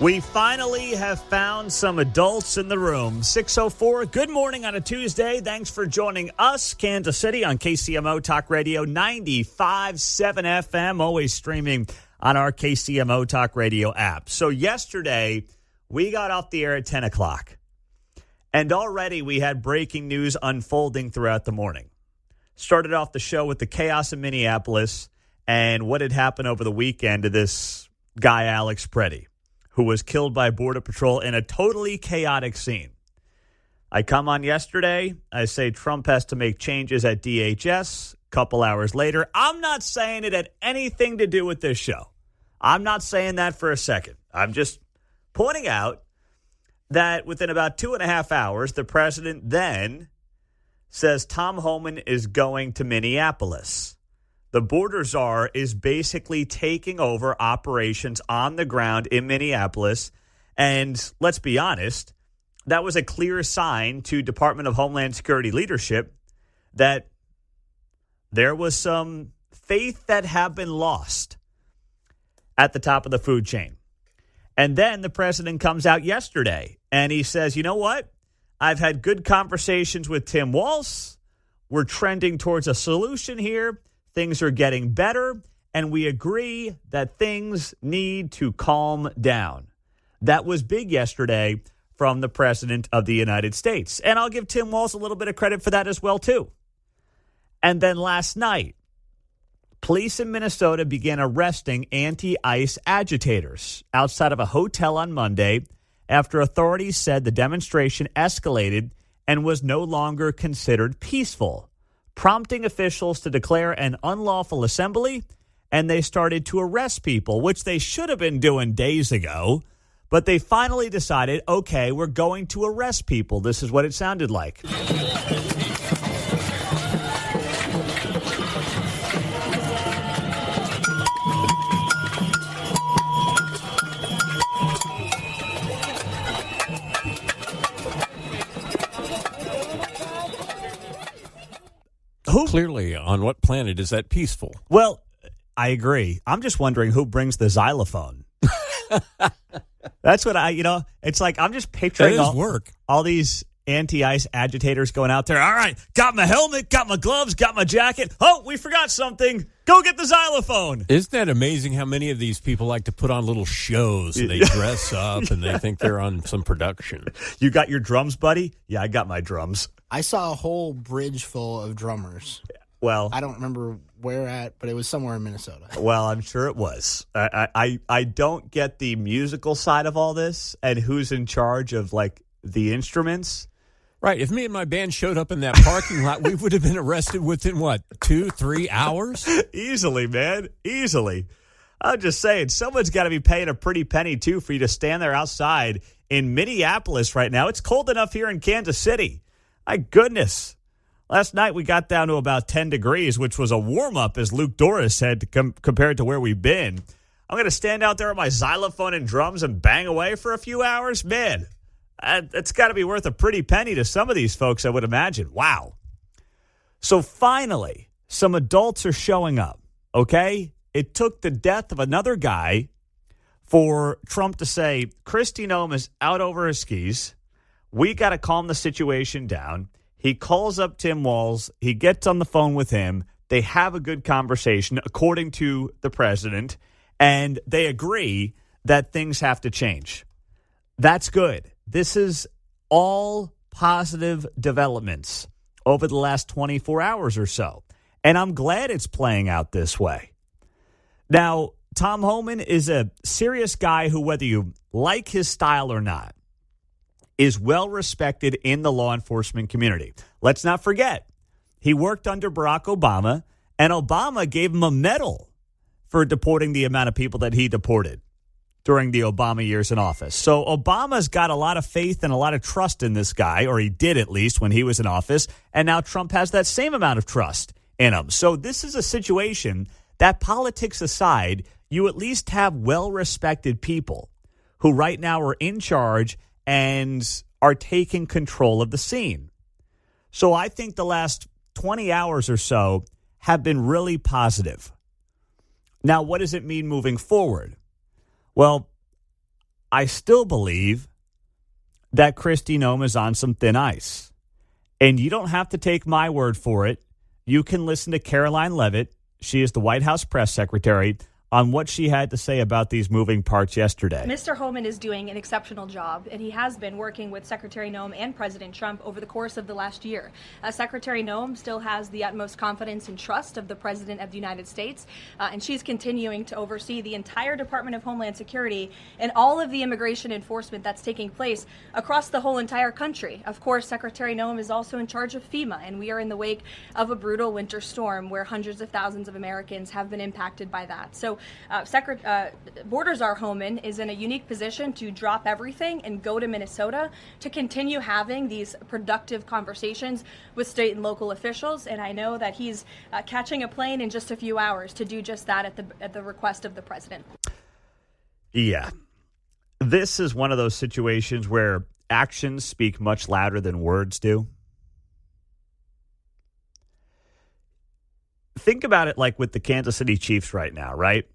We finally have found some adults in the room. 6:04, good morning on a Tuesday. Thanks for joining us, Kansas City, on KCMO Talk Radio 95.7 FM, always streaming on our KCMO Talk Radio app. So yesterday, we got off the air at 10 o'clock, and already we had breaking news unfolding throughout the morning. Started off the show with the chaos in Minneapolis and what had happened over the weekend to this guy, Alex Preddy, who was killed by Border Patrol in a totally chaotic scene. I come on yesterday. I say Trump has to make changes at DHS. A couple hours later, I'm not saying it had anything to do with this show. I'm not saying that for a second. I'm just pointing out that within about 2.5 hours, the president then says Tom Homan is going to Minneapolis. The border czar is basically taking over operations on the ground in Minneapolis. And let's be honest, that was a clear sign to Department of Homeland Security leadership that there was some faith that had been lost at the top of the food chain. And then the president comes out yesterday and he says, you know what? I've had good conversations with Tim Walz. We're trending towards a solution here. Things are getting better, and we agree that things need to calm down. That was big yesterday from the President of the United States. And I'll give Tim Walz a little bit of credit for that as well, too. And then last night, police in Minnesota began arresting anti-ICE agitators outside of a hotel on Monday after authorities said the demonstration escalated and was no longer considered peaceful, prompting officials to declare an unlawful assembly, and they started to arrest people, which they should have been doing days ago. But they finally decided, okay, we're going to arrest people. This is what it sounded like. Clearly, on what planet is that peaceful? Well, I agree. I'm just wondering who brings the xylophone. That's what it's like I'm just picturing all these anti-ICE agitators going out there. All right, got my helmet, got my gloves, got my jacket. Oh, we forgot something. Go get the xylophone. Isn't that amazing how many of these people like to put on little shows and they dress up and they think they're on some production? You got your drums, buddy? Yeah, I got my drums. I saw a whole bridge full of drummers. Well, I don't remember where at, but it was somewhere in Minnesota. Well, I'm sure it was. I don't get the musical side of all this and who's in charge of, like, the instruments. Right. If me and my band showed up in that parking lot, we would have been arrested within, 2-3 hours? Easily, man. Easily. I'm just saying, someone's got to be paying a pretty penny, too, for you to stand there outside in Minneapolis right now. It's cold enough here in Kansas City. My goodness. Last night we got down to about 10 degrees, which was a warm-up, as Luke Doris said, compared to where we've been. I'm going to stand out there with my xylophone and drums and bang away for a few hours? Man, that's got to be worth a pretty penny to some of these folks, I would imagine. Wow. So finally, some adults are showing up, okay? It took the death of another guy for Trump to say, Kristi Noem is out over her skis. We got to calm the situation down. He calls up Tim Walz. He gets on the phone with him. They have a good conversation, according to the president, and they agree that things have to change. That's good. This is all positive developments over the last 24 hours or so, and I'm glad it's playing out this way. Now, Tom Homan is a serious guy who, whether you like his style or not, is well respected in the law enforcement community. Let's not forget, he worked under Barack Obama, and Obama gave him a medal for deporting the amount of people that he deported during the Obama years in office. So Obama's got a lot of faith and a lot of trust in this guy, or he did at least when he was in office, and now Trump has that same amount of trust in him. So this is a situation that, politics aside, you at least have well-respected people who right now are in charge and are taking control of the scene. So I think the last 20 hours or so have been really positive. Now, what does it mean moving forward? Well, I still believe that Kristi Noem is on some thin ice. And you don't have to take my word for it. You can listen to Caroline Leavitt. She is the White House press secretary, on what she had to say about these moving parts yesterday. Mr. Homan is doing an exceptional job, and he has been working with Secretary Noem and President Trump over the course of the last year. Secretary Noem still has the utmost confidence and trust of the President of the United States, and she's continuing to oversee the entire Department of Homeland Security and all of the immigration enforcement that's taking place across the whole entire country. Of course, Secretary Noem is also in charge of FEMA, and we are in the wake of a brutal winter storm where hundreds of thousands of Americans have been impacted by that. So Border Czar Homan is in a unique position to drop everything and go to Minnesota to continue having these productive conversations with state and local officials. And I know that he's catching a plane in just a few hours to do just that at the request of the president. Yeah. This is one of those situations where actions speak much louder than words do. Think about it like with the Kansas City Chiefs right now, right?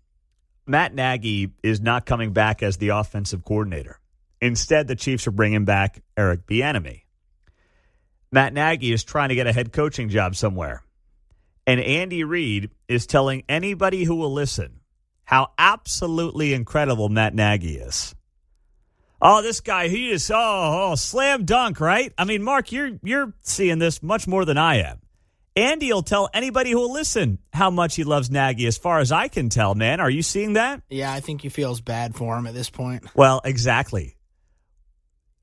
Matt Nagy is not coming back as the offensive coordinator. Instead, the Chiefs are bringing back Eric Bieniemy. Matt Nagy is trying to get a head coaching job somewhere. And Andy Reid is telling anybody who will listen how absolutely incredible Matt Nagy is. Oh, this guy, he is, slam dunk, right? I mean, Mark, you're seeing this much more than I am. Andy will tell anybody who will listen how much he loves Nagy, as far as I can tell, man. Are you seeing that? Yeah, I think he feels bad for him at this point. Well, exactly.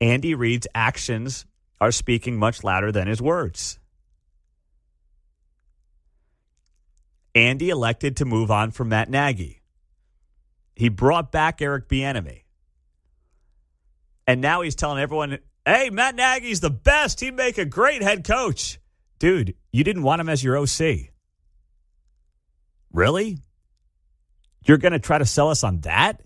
Andy Reid's actions are speaking much louder than his words. Andy elected to move on from Matt Nagy. He brought back Eric Bieniemy. And now he's telling everyone, hey, Matt Nagy's the best. He'd make a great head coach. Dude, you didn't want him as your OC. Really? You're going to try to sell us on that?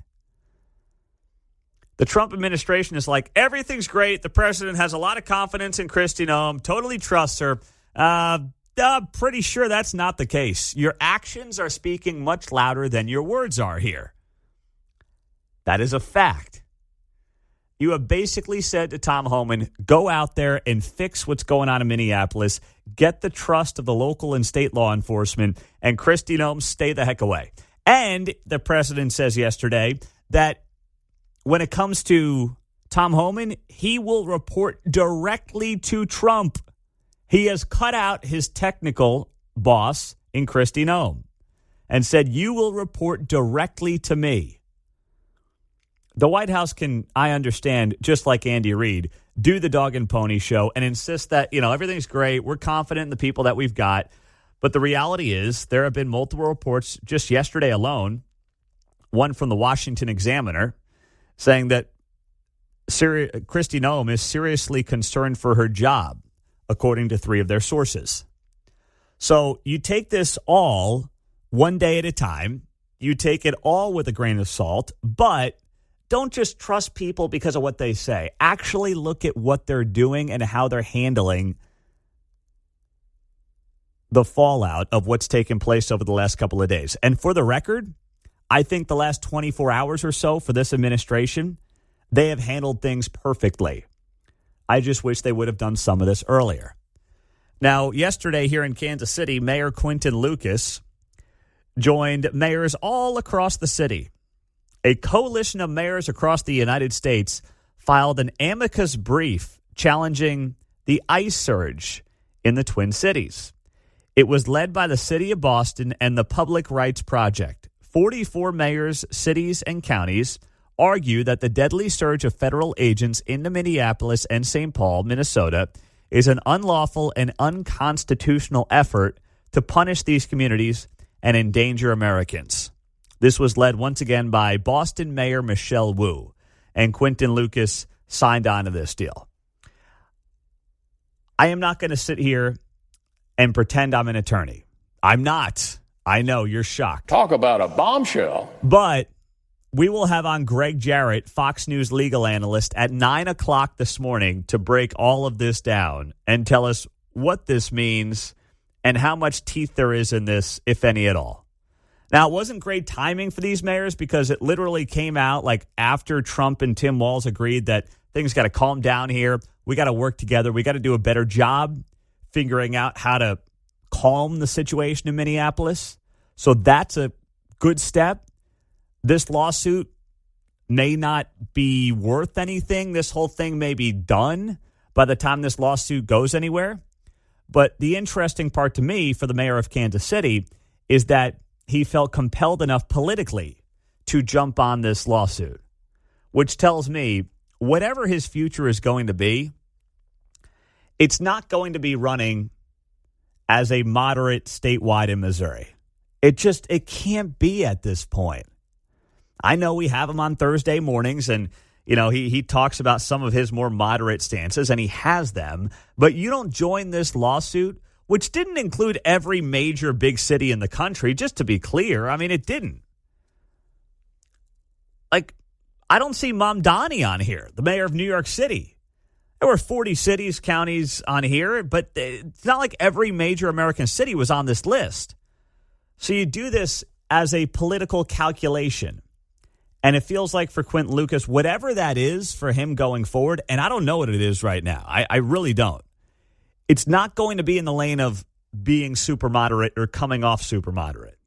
The Trump administration is like, everything's great. The president has a lot of confidence in Kristi Noem, totally trusts her. I'm pretty sure that's not the case. Your actions are speaking much louder than your words are here. That is a fact. You have basically said to Tom Homan, go out there and fix what's going on in Minneapolis, get the trust of the local and state law enforcement, and Kristi Noem, stay the heck away. And the president says yesterday that when it comes to Tom Homan, he will report directly to Trump. He has cut out his technical boss in Kristi Noem and said, you will report directly to me. The White House can, I understand, just like Andy Reid, do the dog and pony show and insist that, everything's great. We're confident in the people that we've got. But the reality is there have been multiple reports just yesterday alone, one from the Washington Examiner, saying that Kristi Noem is seriously concerned for her job, according to 3 of their sources. So you take this all one day at a time. You take it all with a grain of salt, but don't just trust people because of what they say. Actually look at what they're doing and how they're handling the fallout of what's taken place over the last couple of days. And for the record, I think the last 24 hours or so for this administration, they have handled things perfectly. I just wish they would have done some of this earlier. Now, yesterday here in Kansas City, Mayor Quinton Lucas joined mayors all across the city. A coalition of mayors across the United States filed an amicus brief challenging the ice surge in the Twin Cities. It was led by the city of Boston and the Public Rights Project. 44 mayors, cities, and counties argue that the deadly surge of federal agents into Minneapolis and St. Paul, Minnesota, is an unlawful and unconstitutional effort to punish these communities and endanger Americans. This was led once again by Boston Mayor Michelle Wu, and Quinton Lucas signed on to this deal. I am not going to sit here and pretend I'm an attorney. I'm not. I know, you're shocked. Talk about a bombshell. But we will have on Greg Jarrett, Fox News legal analyst, at 9 o'clock this morning to break all of this down and tell us what this means and how much teeth there is in this, if any at all. Now, it wasn't great timing for these mayors because it literally came out like after Trump and Tim Walz agreed that things got to calm down here. We got to work together. We got to do a better job figuring out how to calm the situation in Minneapolis. So that's a good step. This lawsuit may not be worth anything. This whole thing may be done by the time this lawsuit goes anywhere. But the interesting part to me for the mayor of Kansas City is that he felt compelled enough politically to jump on this lawsuit, which tells me whatever his future is going to be, it's not going to be running as a moderate statewide in Missouri. It can't be at this point. I know we have him on Thursday mornings and, he talks about some of his more moderate stances and he has them, but you don't join this lawsuit, which didn't include every major big city in the country, just to be clear. I mean, it didn't. Like, I don't see Mamdani on here, the mayor of New York City. There were 40 cities, counties on here, but it's not like every major American city was on this list. So you do this as a political calculation. And it feels like for Quinton Lucas, whatever that is for him going forward, and I don't know what it is right now. I really don't. It's not going to be in the lane of being super moderate or coming off super moderate.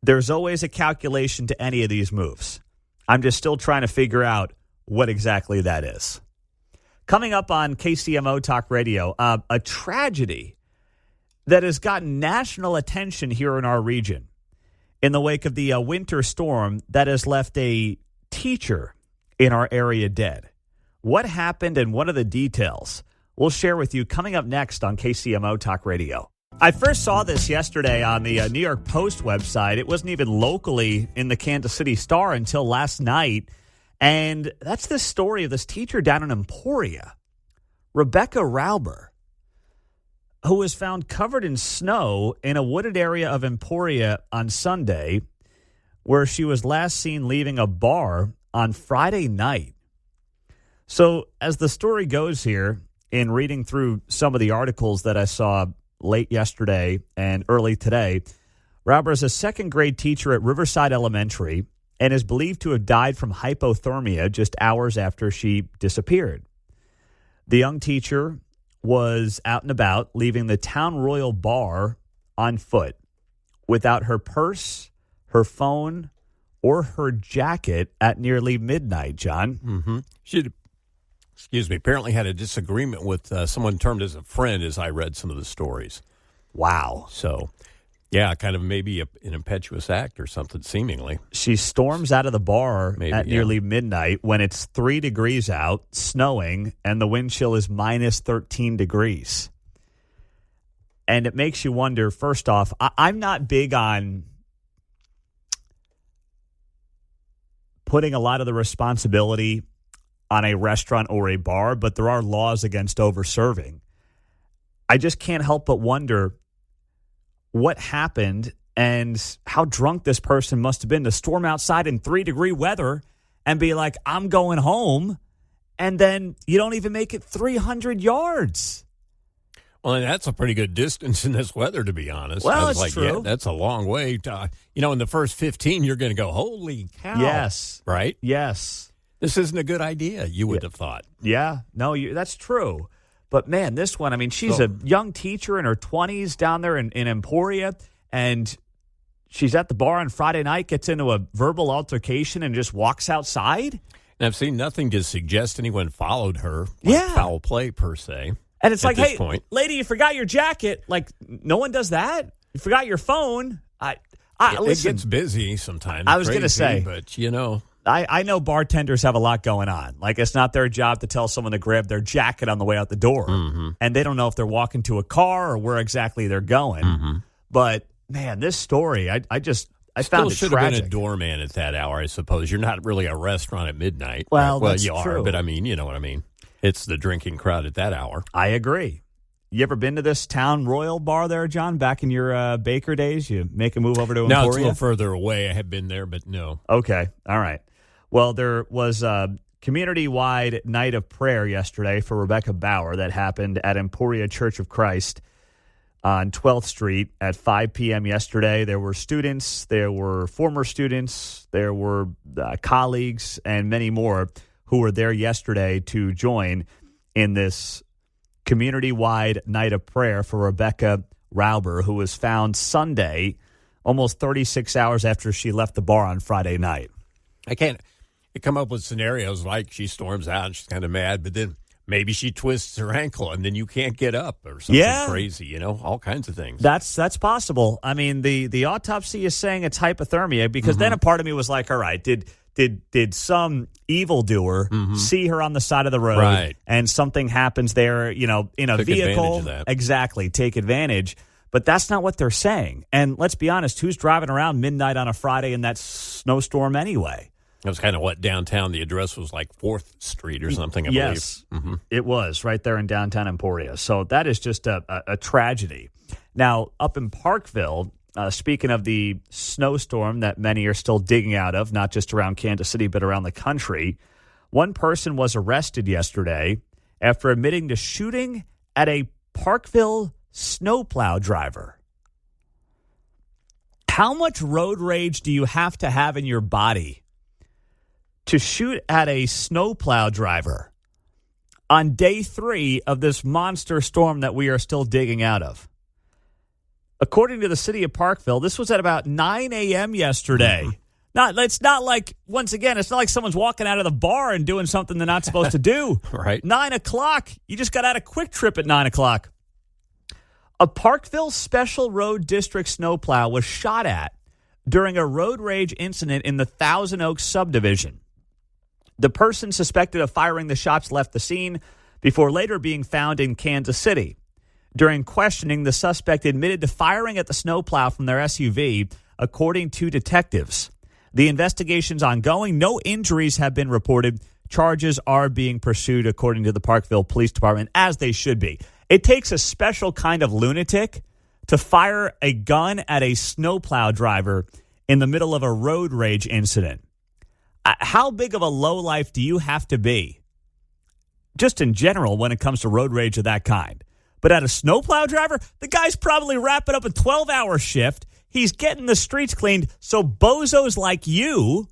There's always a calculation to any of these moves. I'm just still trying to figure out what exactly that is. Coming up on KCMO Talk Radio, a tragedy that has gotten national attention here in our region in the wake of the winter storm that has left a teacher in our area dead. What happened and what are the details? We'll share with you coming up next on KCMO Talk Radio. I first saw this yesterday on the New York Post website. It wasn't even locally in the Kansas City Star until last night. And that's the story of this teacher down in Emporia, Rebecca Rauber, who was found covered in snow in a wooded area of Emporia on Sunday, where she was last seen leaving a bar on Friday night. So as the story goes here, in reading through some of the articles that I saw late yesterday and early today, Rauber is a second-grade teacher at Riverside Elementary and is believed to have died from hypothermia just hours after she disappeared. The young teacher was out and about, leaving the Town Royal Bar on foot without her purse, her phone, or her jacket at nearly midnight, John. Mm-hmm. She apparently had a disagreement with someone termed as a friend as I read some of the stories. Wow. So, yeah, kind of maybe an impetuous act or something, seemingly. She storms out of the bar at nearly midnight when it's 3 degrees out, snowing, and the wind chill is minus 13 degrees. And it makes you wonder, first off, I'm not big on putting a lot of the responsibility on a restaurant or a bar, but there are laws against over-serving. I just can't help but wonder what happened and how drunk this person must have been to storm outside in 3-degree weather and be like, I'm going home, and then you don't even make it 300 yards. Well, and that's a pretty good distance in this weather, to be honest. Well, it's like, true. Yeah, that's a long way. In the first 15, you're going to go, holy cow. Yes. Right? Yes. This isn't a good idea, you would have thought. Yeah. No, that's true. But, man, this one, I mean, she's a young teacher in her 20s down there in Emporia, and she's at the bar on Friday night, gets into a verbal altercation, and just walks outside. And I've seen nothing to suggest anyone folled her, Yeah. foul play per se. And it's at like, this hey, point. lady, you forgot your jacket. Like, no one does that. You forgot your phone. Listen, it gets busy sometimes. I was going to say. But, I know bartenders have a lot going on. Like, it's not their job to tell someone to grab their jacket on the way out the door. Mm-hmm. And they don't know if they're walking to a car or where exactly they're going. Mm-hmm. But, man, this story, I found it Still should tragic. have been a doorman at that hour, I suppose. You're not really a restaurant at midnight. Well, right? that's you true. are, but I mean, you know what I mean. It's the drinking crowd at that hour. I agree. You ever been to this Town Royal bar there, John, back in your Baker days? You make a move over to Emporia? Now it's a little further away. I have been there, but no. Okay. All right. Well, there was a community-wide night of prayer yesterday for Rebecca Bauer that happened at Emporia Church of Christ on 12th Street at 5 p.m. yesterday. There were students, there were former students, there were colleagues, and many more who were there yesterday to join in this community-wide night of prayer for Rebecca Rauber, who was found Sunday, almost 36 hours after she left the bar on Friday night. I can't come up with scenarios like she storms out and she's kind of mad, but then maybe she twists her ankle and then you can't get up or something crazy, all kinds of things. That's possible. I mean, the autopsy is saying it's hypothermia because then a part of me was like, all right, did some evildoer see her on the side of the road and something happens there, in a Took vehicle? advantage of that. Exactly, take advantage. But that's not what they're saying. And let's be honest, who's driving around midnight on a Friday in that snowstorm anyway? That was kind of what downtown, the address was like 4th Street or something, I yes, believe. It was right there in downtown Emporia. So that is just a tragedy. Now, up in Parkville, speaking of the snowstorm that many are still digging out of, not just around Kansas City, but around the country, one person was arrested yesterday after admitting to shooting at a Parkville snowplow driver. How much road rage do you have to have in your body to shoot at a snowplow driver on day 3 of this monster storm that we are still digging out of? According to the city of Parkville, this was at about 9 a.m. yesterday. It's not like, once again, it's not like someone's walking out of the bar and doing something they're not supposed to do. Right. 9 o'clock. You just got out of Quick Trip at 9 o'clock. A Parkville Special Road District snowplow was shot at during a road rage incident in the Thousand Oaks subdivision. The person suspected of firing the shots left the scene before later being found in Kansas City. During questioning, the suspect admitted to firing at the snowplow from their SUV, according to detectives. The investigation's ongoing. No injuries have been reported. Charges are being pursued, according to the Parkville Police Department, as they should be. It takes a special kind of lunatic to fire a gun at a snowplow driver in the middle of a road rage incident. How big of a lowlife do you have to be, just in general, when it comes to road rage of that kind? But at a snowplow driver, the guy's probably wrapping up a 12-hour shift. He's getting the streets cleaned so bozos like you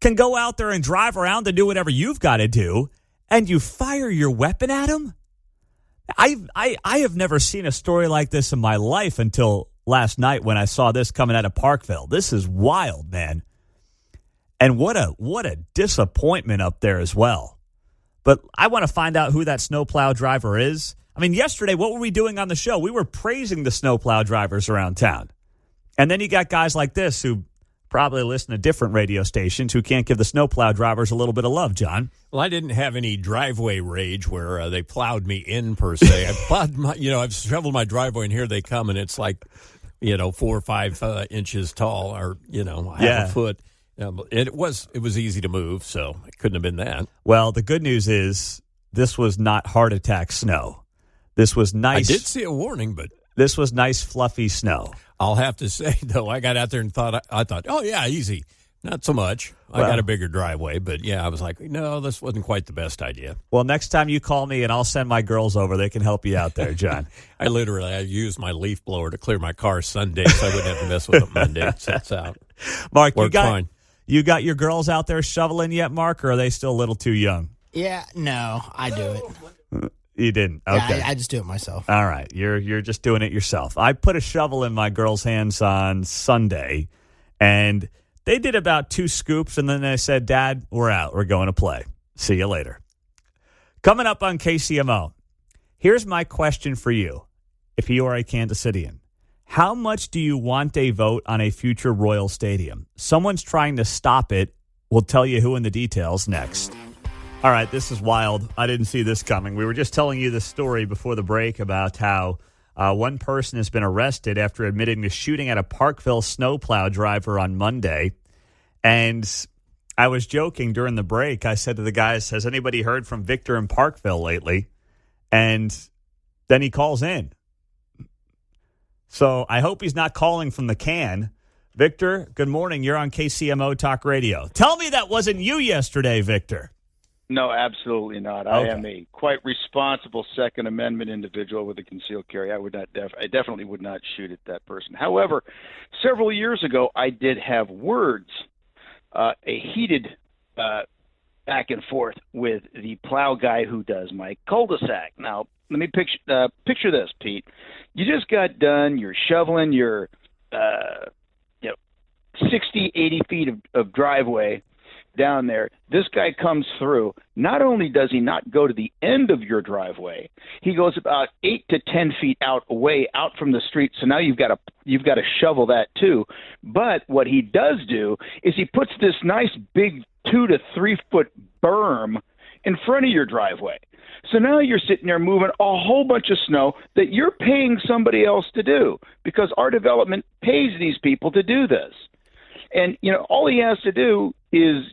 can go out there and drive around and do whatever you've got to do, and you fire your weapon at him? I have never seen a story like this in my life until last night when I saw this coming out of Parkville. This is wild, man. And what a disappointment up there as well. But I want to find out who that snowplow driver is. I mean, yesterday, what were we doing on the show? We were praising the snowplow drivers around town. And then you got guys like this who probably listen to different radio stations who can't give the snowplow drivers a little bit of love, John. Well, I didn't have any driveway rage where they plowed me in, per se. I plowed I've shoveled my driveway, and here they come, and it's like, 4 or 5 inches tall, or, half a foot. It was easy to move, so it couldn't have been that. Well, the good news is this was not heart attack snow. This was nice. I did see a warning, but this was nice, fluffy snow. I'll have to say, though, I got out there and thought, oh, yeah, easy. Not so much. I got a bigger driveway, but, yeah, I was like, no, this wasn't quite the best idea. Well, next time you call me and I'll send my girls over. They can help you out there, John. I used my leaf blower to clear my car Sunday so I wouldn't have to mess with it Monday. It sets out. Mark, fine. You got your girls out there shoveling yet, Mark, or are they still a little too young? Yeah, no, I do it. You didn't? Okay. Yeah, I just do it myself. All right. You're just doing it yourself. I put a shovel in my girls' hands on Sunday, and they did about 2 scoops, and then they said, Dad, we're out. We're going to play. See you later. Coming up on KCMO, here's my question for you, if you are a Kansas Citian. How much do you want a vote on a future Royal Stadium? Someone's trying to stop it. We'll tell you who in the details next. All right, this is wild. I didn't see this coming. We were just telling you this story before the break about how one person has been arrested after admitting to shooting at a Parkville snowplow driver on Monday. And I was joking during the break. I said to the guys, has anybody heard from Victor in Parkville lately? And then he calls in. So I hope he's not calling from the can. Victor, good morning. You're on KCMO Talk Radio. Tell me that wasn't you yesterday, Victor. No, absolutely not. Okay. I am a quite responsible Second Amendment individual with a concealed carry. I definitely would not shoot at that person. However, several years ago, I did have words, a heated back and forth with the plow guy who does my cul-de-sac. Now, let me picture this, Pete. You just got done. You're shoveling your 60, 80 feet of driveway down there. This guy comes through. Not only does he not go to the end of your driveway, he goes about 8 to 10 feet away from the street. So now you've got to shovel that too. But what he does do is he puts this nice big 2 to 3 foot berm in front of your driveway. So now you're sitting there moving a whole bunch of snow that you're paying somebody else to do, because our development pays these people to do this. And, all he has to do is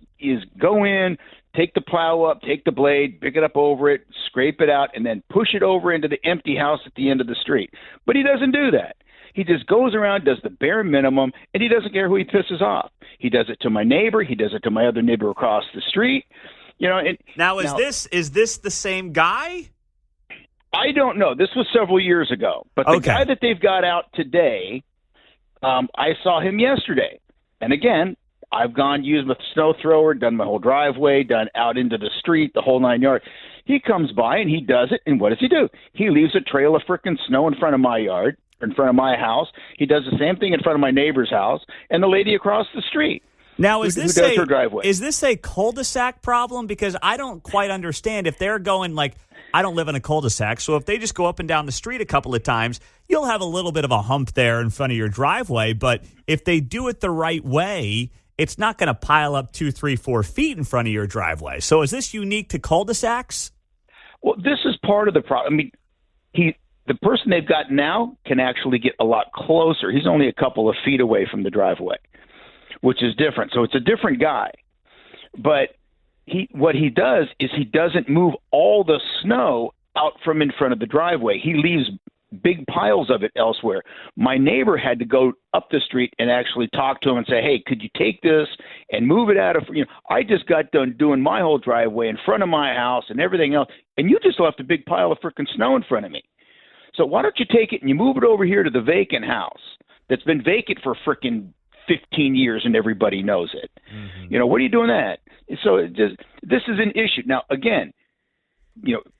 go in, take the plow up, take the blade, pick it up over it, scrape it out, and then push it over into the empty house at the end of the street. But he doesn't do that. He just goes around, does the bare minimum, and he doesn't care who he pisses off. He does it to my neighbor. He does it to my other neighbor across the street. Is this the same guy? I don't know. This was several years ago. But the guy that they've got out today, I saw him yesterday. And again, I've used my snow thrower, done my whole driveway, done out into the street, the whole 9 yards. He comes by and he does it, and what does he do? He leaves a trail of frickin' snow in front of my yard, in front of my house. He does the same thing in front of my neighbor's house and the lady across the street. Now, is who does her driveway. Is this a cul-de-sac problem? Because I don't quite understand if they're going I don't live in a cul-de-sac, so if they just go up and down the street a couple of times, you'll have a little bit of a hump there in front of your driveway. But if they do it the right way, it's not going to pile up 2, 3, 4 feet in front of your driveway. So is this unique to cul-de-sacs? Well, this is part of the problem. I mean, the person they've got now can actually get a lot closer. He's only a couple of feet away from the driveway, which is different. So it's a different guy. But what he does is he doesn't move all the snow out from in front of the driveway. He leaves big piles of it elsewhere. My neighbor had to go up the street and actually talk to him and say, hey, could you take this and move it out of, I just got done doing my whole driveway in front of my house and everything else, and you just left a big pile of freaking snow in front of me. So why don't you take it and you move it over here to the vacant house that's been vacant for freaking 15 years and everybody knows it. Mm-hmm. What are you doing that? So this is an issue. Now, again,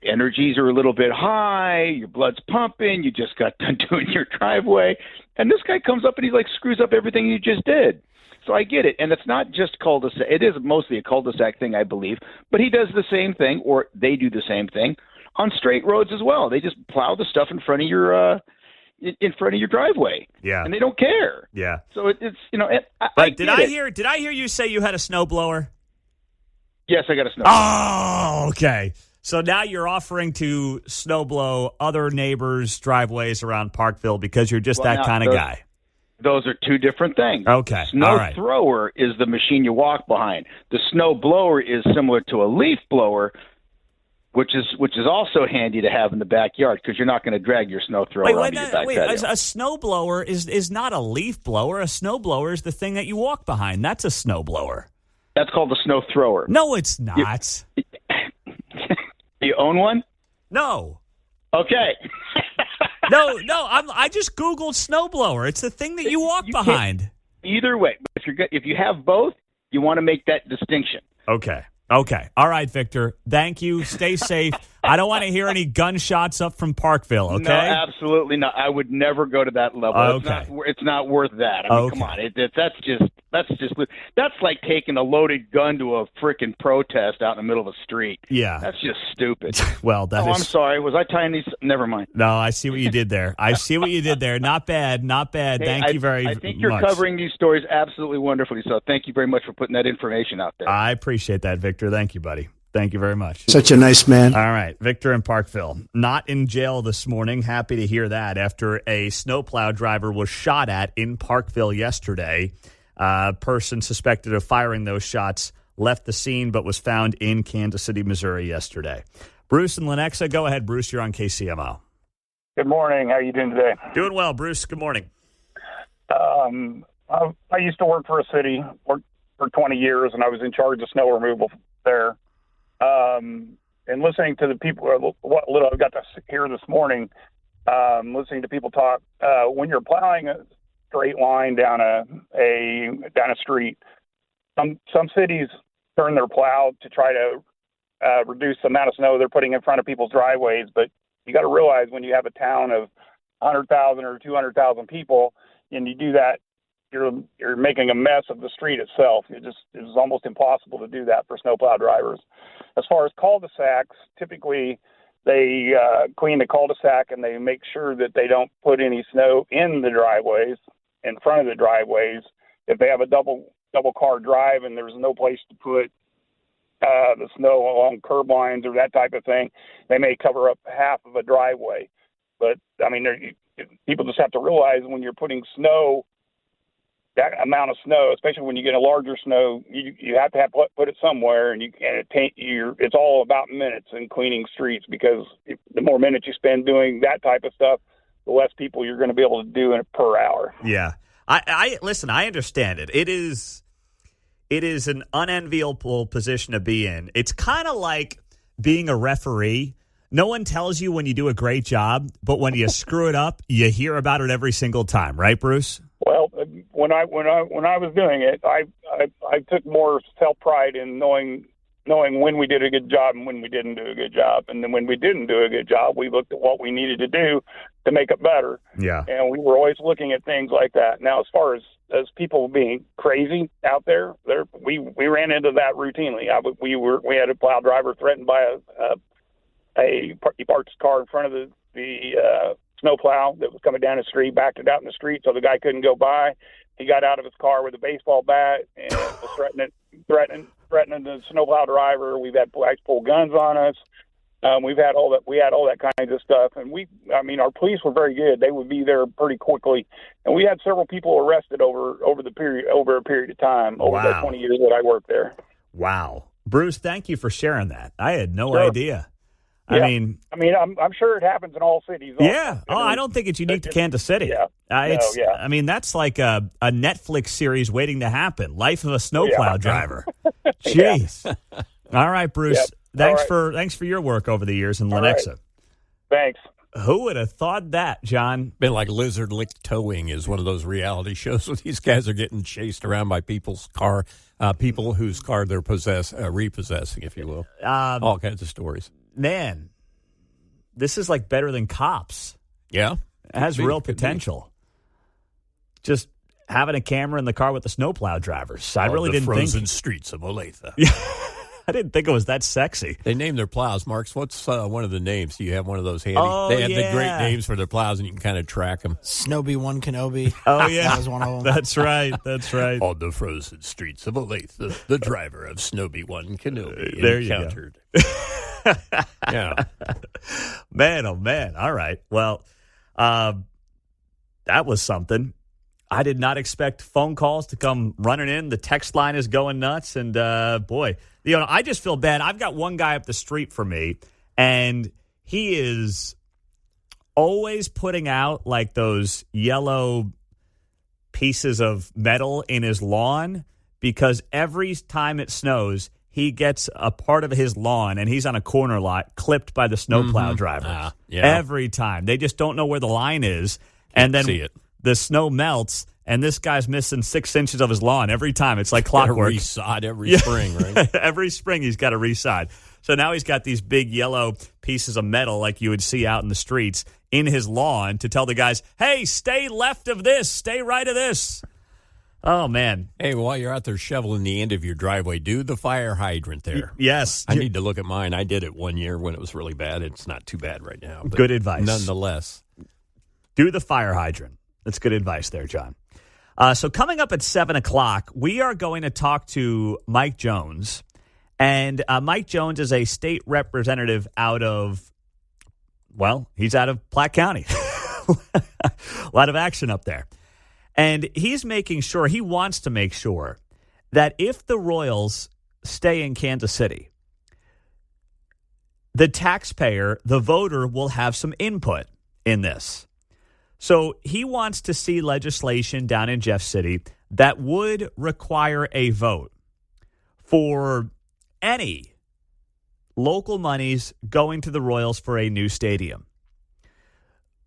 energies are a little bit high, your blood's pumping, you just got done doing your driveway, and this guy comes up and he screws up everything you just did. So I get it. And it's not just cul-de-sac. It is mostly a cul-de-sac thing, I believe, but he does the same thing, or they do the same thing on straight roads as well. They just plow the stuff in front of your driveway. Yeah. And they don't care. Yeah. So it's Did I hear you say you had a snowblower? Yes, I got a snowblower. Oh, okay. So now you're offering to snowblow other neighbors' driveways around Parkville because you're just that kind of guy. Those are two different things. Okay. The snow thrower is the machine you walk behind. The snow blower is similar to a leaf blower, which is also handy to have in the backyard because you're not going to drag your snow thrower onto your back patio. A snow blower is not a leaf blower. A snow blower is the thing that you walk behind. That's a snow blower. That's called a snow thrower. No, it's not. You own one? No. Okay. No. I just Googled snowblower. It's the thing that you walk behind. Either way, if you have both, you want to make that distinction. Okay. All right, Victor. Thank you. Stay safe. I don't want to hear any gunshots up from Parkville, okay? No, absolutely not. I would never go to that level. Okay. It's not worth that. I mean, come on. That's like taking a loaded gun to a frickin' protest out in the middle of a street. Yeah. That's just stupid. Well, I'm sorry. Was I tying these? Never mind. No, I see what you did there. Not bad. Hey, thank you very much. I think you're covering these stories absolutely wonderfully, so thank you very much for putting that information out there. I appreciate that, Victor. Thank you, buddy. Thank you very much. Such a nice man. All right. Victor in Parkville. Not in jail this morning. Happy to hear that after a snowplow driver was shot at in Parkville yesterday. A person suspected of firing those shots left the scene but was found in Kansas City, Missouri yesterday. Bruce and Lenexa. Go ahead, Bruce. You're on KCMO. Good morning. How are you doing today? Doing well, Bruce. Good morning. I used to work for a city for 20 years, and I was in charge of snow removal there. And listening to the people, or what little I got to hear this morning, listening to people talk, when you're plowing a straight line down a street, some cities turn their plow to try to reduce the amount of snow they're putting in front of people's driveways. But you got to realize when you have a town of 100,000 or 200,000 people, and you do that, you're making a mess of the street itself. It's almost impossible to do that for snowplow drivers. As far as cul-de-sacs, typically they clean the cul-de-sac and they make sure that they don't put any snow in the driveways, in front of the driveways. If they have a double car drive and there's no place to put the snow along curb lines or that type of thing, they may cover up half of a driveway. But I mean, people just have to realize when you're putting snow, that amount of snow, especially when you get a larger snow, you have to put it somewhere, and it's all about minutes in cleaning streets, because the more minutes you spend doing that type of stuff, the less people you're going to be able to do in it per hour. Yeah, I listen. I understand it. It is an unenviable position to be in. It's kind of like being a referee. No one tells you when you do a great job, but when you screw it up, you hear about it every single time, right, Bruce? Well, when I was doing it, I took more self-pride in knowing when we did a good job and when we didn't do a good job. And then when we didn't do a good job, we looked at what we needed to do to make it better. Yeah. And we were always looking at things like that. Now, as far as people being crazy out there, we ran into that routinely. We had a plow driver threatened by he parked his car in front of the snowplow that was coming down the street, backed it out in the street so the guy couldn't go by. He got out of his car with a baseball bat and was threatening the snowplow driver. We've had guys pull guns on us. We had all that kind of stuff. And our police were very good. They would be there pretty quickly. And we had several people arrested over a period of time, over the 20 years that I worked there. Wow. Bruce, thank you for sharing that. I had no idea. Yeah. I'm sure it happens in all cities. Yeah. I don't think it's unique to Kansas City. Yeah. That's like a Netflix series waiting to happen. Life of a snowplow driver. Jeez. All right, Bruce. Yep. Thanks for your work over the years in Lenexa. Right. Thanks. Who would have thought that, John? Been like Lizard Lick Towing is one of those reality shows where these guys are getting chased around by people's car, people whose car they're repossessing, if you will. All kinds of stories. Man, this is like better than Cops. Yeah. It has real potential. Just having a camera in the car with the snowplow drivers. I really didn't think. The frozen streets of Olathe. Yeah. I didn't think it was that sexy. They named their plows. Marks, what's one of the names? Do you have one of those handy? Oh, they have the great names for their plows, and you can kind of track them. Snowby One Kenobi. Oh, yeah. That was one of them. That's right. On the frozen streets of Olathe, the driver of Snowby One Kenobi there encountered. Yeah. Man, oh, man. All right. Well, that was something. I did not expect phone calls to come running in. The text line is going nuts. And, boy, I just feel bad. I've got one guy up the street from me, and he is always putting out, like, those yellow pieces of metal in his lawn, because every time it snows, he gets a part of his lawn, and he's on a corner lot, clipped by the snowplow drivers. Every time. They just don't know where the line is. And then the snow melts, and this guy's missing 6 inches of his lawn every time. It's like clockwork. Resod every spring, right? Every spring he's got to resod. So now he's got these big yellow pieces of metal like you would see out in the streets in his lawn to tell the guys, hey, stay left of this, stay right of this. Oh, man. Hey, while you're out there shoveling the end of your driveway, do the fire hydrant there. Yes. I need to look at mine. I did it one year when it was really bad. It's not too bad right now. But good advice. Nonetheless. Do the fire hydrant. That's good advice there, John. So coming up at 7 o'clock, we are going to talk to Mike Jones. And Mike Jones is a state representative out of, he's out of Platte County. A lot of action up there. And he wants to make sure that if the Royals stay in Kansas City, the taxpayer, the voter, will have some input in this. So he wants to see legislation down in Jeff City that would require a vote for any local monies going to the Royals for a new stadium.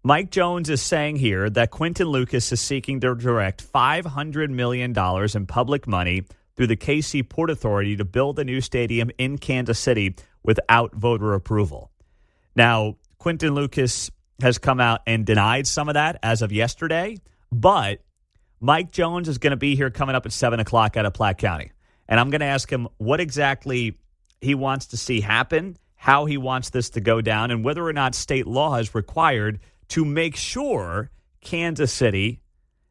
Mike Jones is saying here that Quinton Lucas is seeking to direct $500 million in public money through the KC Port Authority to build a new stadium in Kansas City without voter approval. Now, Quinton Lucas has come out and denied some of that as of yesterday, but Mike Jones is going to be here coming up at 7 o'clock out of Platte County. And I'm going to ask him what exactly he wants to see happen, how he wants this to go down, and whether or not state law is required to make sure Kansas City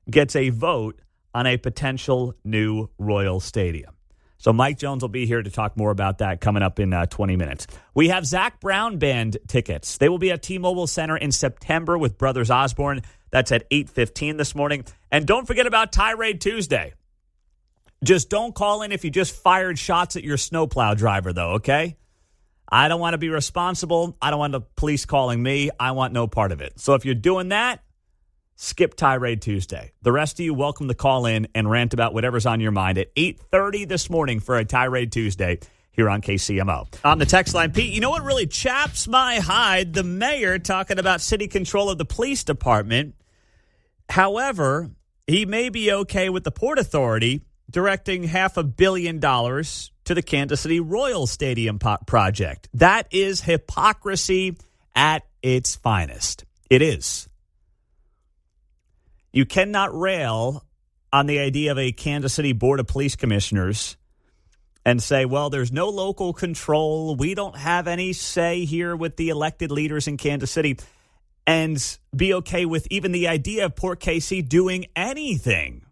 gets a vote on a potential new Royal Stadium. So Mike Jones will be here to talk more about that coming up in 20 minutes. We have Zach Brown Band tickets. They will be at T-Mobile Center in September with Brothers Osborne. That's at 8:15 this morning. And don't forget about Tirade Tuesday. Just don't call in if you just fired shots at your snowplow driver, though, okay? I don't want to be responsible. I don't want the police calling me. I want no part of it. So if you're doing that, skip Tirade Tuesday. The rest of you, welcome to call in and rant about whatever's on your mind at 8:30 this morning for a Tirade Tuesday here on KCMO. On the text line, Pete, you know what really chaps my hide? The mayor talking about city control of the police department. However, he may be okay with the Port Authority directing $500 million to the Kansas City Royal Stadium project. That is hypocrisy at its finest. It is. You cannot rail on the idea of a Kansas City Board of Police Commissioners and say, well, there's no local control. We don't have any say here with the elected leaders in Kansas City, and be okay with even the idea of Port KC doing anything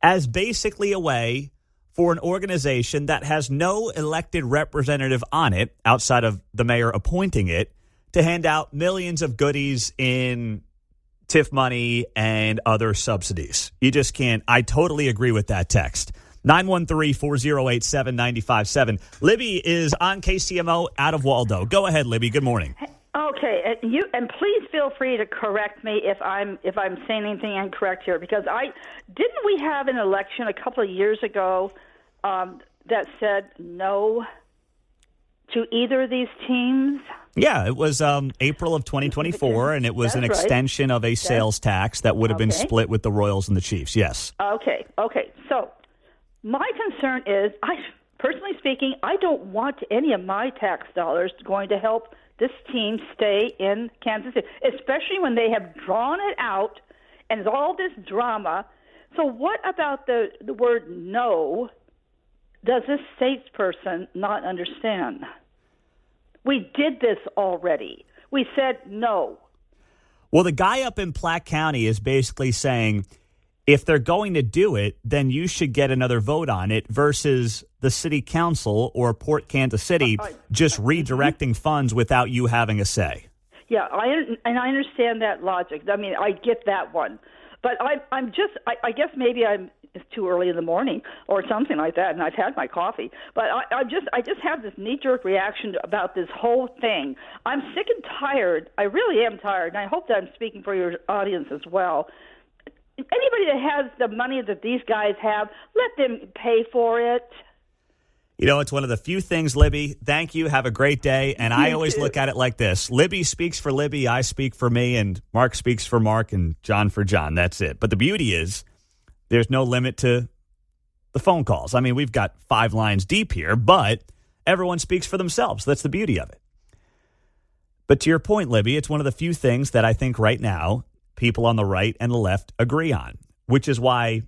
as basically a way for an organization that has no elected representative on it, outside of the mayor appointing it, to hand out millions of goodies in TIF money and other subsidies. You just can't. I totally agree with that text. 913-408-7957. Libby is on KCMO out of Waldo. Go ahead, Libby. Good morning. Okay, and please feel free to correct me if I'm saying anything incorrect here, because didn't we have an election a couple of years ago that said no to either of these teams? Yeah, it was April of 2024, and it was an extension of a sales tax that would have been split with the Royals and the Chiefs. Yes. Okay. So my concern is, personally speaking, I don't want any of my tax dollars going to help this team stay in Kansas City, especially when they have drawn it out and there's all this drama. So what about the word no does this statesperson not understand? We did this already. We said no. Well, the guy up in Platte County is basically saying, if they're going to do it, then you should get another vote on it versus the city council or Port Kansas City just redirecting funds without you having a say. Yeah, I understand that logic. I mean, I get that one. But I guess maybe it's too early in the morning or something like that, and I've had my coffee. But I just have this knee-jerk reaction about this whole thing. I'm sick and tired. I really am tired, and I hope that I'm speaking for your audience as well. Anybody that has the money that these guys have, let them pay for it. You know, it's one of the few things, Libby. Thank you. Have a great day. And I always look at it like this. Libby speaks for Libby, I speak for me, and Mark speaks for Mark, and John for John. That's it. But the beauty is there's no limit to the phone calls. I mean, we've got 5 lines deep here, but everyone speaks for themselves. That's the beauty of it. But to your point, Libby, it's one of the few things that I think right now people on the right and the left agree on, which is why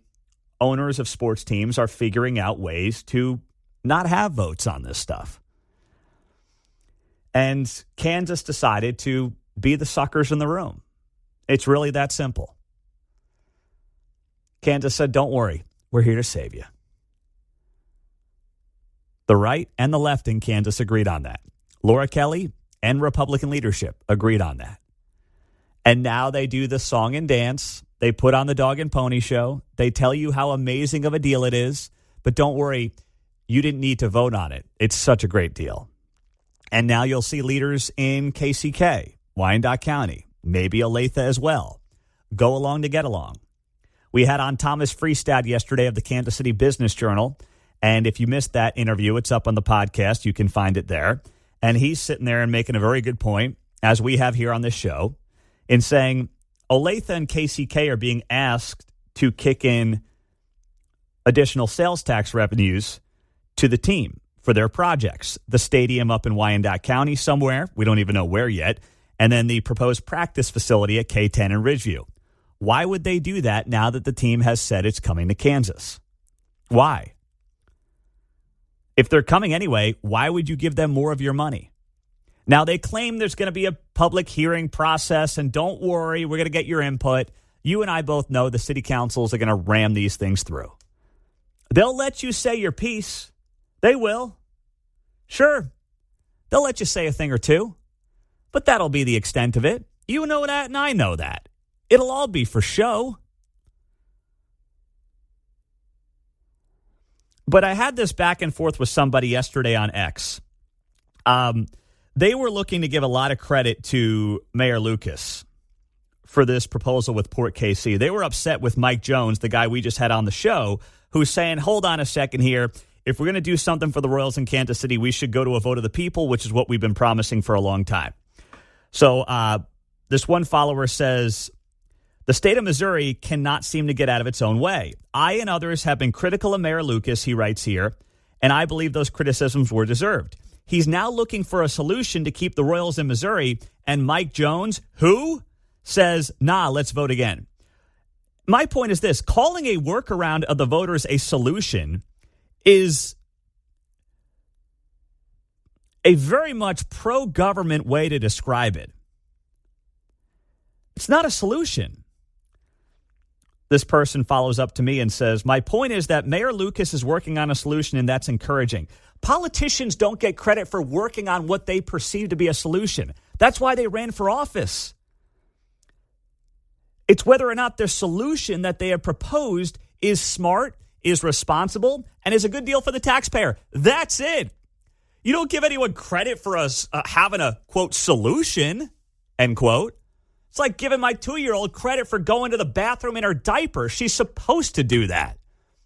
owners of sports teams are figuring out ways to not have votes on this stuff. And Kansas decided to be the suckers in the room. It's really that simple. Kansas said, don't worry, we're here to save you. The right and the left in Kansas agreed on that. Laura Kelly and Republican leadership agreed on that. And now they do the song and dance. They put on the dog and pony show. They tell you how amazing of a deal it is. But don't worry, you didn't need to vote on it. It's such a great deal. And now you'll see leaders in KCK, Wyandotte County, maybe Olathe as well, go along to get along. We had on Thomas Freestad yesterday of the Kansas City Business Journal, And if you missed that interview, it's up on the podcast. You can find it there. And he's sitting there and making a very good point, as we have here on this show, in saying Olathe and KCK are being asked to kick in additional sales tax revenues to the team for their projects. The stadium up in Wyandotte County somewhere, we don't even know where yet, and then the proposed practice facility at K10 in Ridgeview. Why would they do that now that the team has said it's coming to Kansas? Why? If they're coming anyway, why would you give them more of your money? Now, they claim there's going to be a public hearing process, and don't worry, we're going to get your input. You and I both know the city councils are going to ram these things through. They'll let you say your piece. They will. Sure. They'll let you say a thing or two. But that'll be the extent of it. You know that, and I know that. It'll all be for show. But I had this back and forth with somebody yesterday on X. They were looking to give a lot of credit to Mayor Lucas for this proposal with Port KC. They were upset with Mike Jones, the guy we just had on the show, who's saying, hold on a second here. If we're going to do something for the Royals in Kansas City, we should go to a vote of the people, which is what we've been promising for a long time. So this one follower says, the state of Missouri cannot seem to get out of its own way. I and others have been critical of Mayor Lucas, he writes here, and I believe those criticisms were deserved. He's now looking for a solution to keep the Royals in Missouri, and Mike Jones, who says, nah, let's vote again. My point is this, calling a workaround of the voters a solution is a very much pro-government way to describe it. It's not a solution. This person follows up to me and says, my point is that Mayor Lucas is working on a solution, and that's encouraging. Politicians don't get credit for working on what they perceive to be a solution. That's why they ran for office. It's whether or not their solution that they have proposed is smart, is responsible, and is a good deal for the taxpayer. That's it. You don't give anyone credit for us having a, quote, solution, end quote. It's like giving my 2-year-old credit for going to the bathroom in her diaper. She's supposed to do that.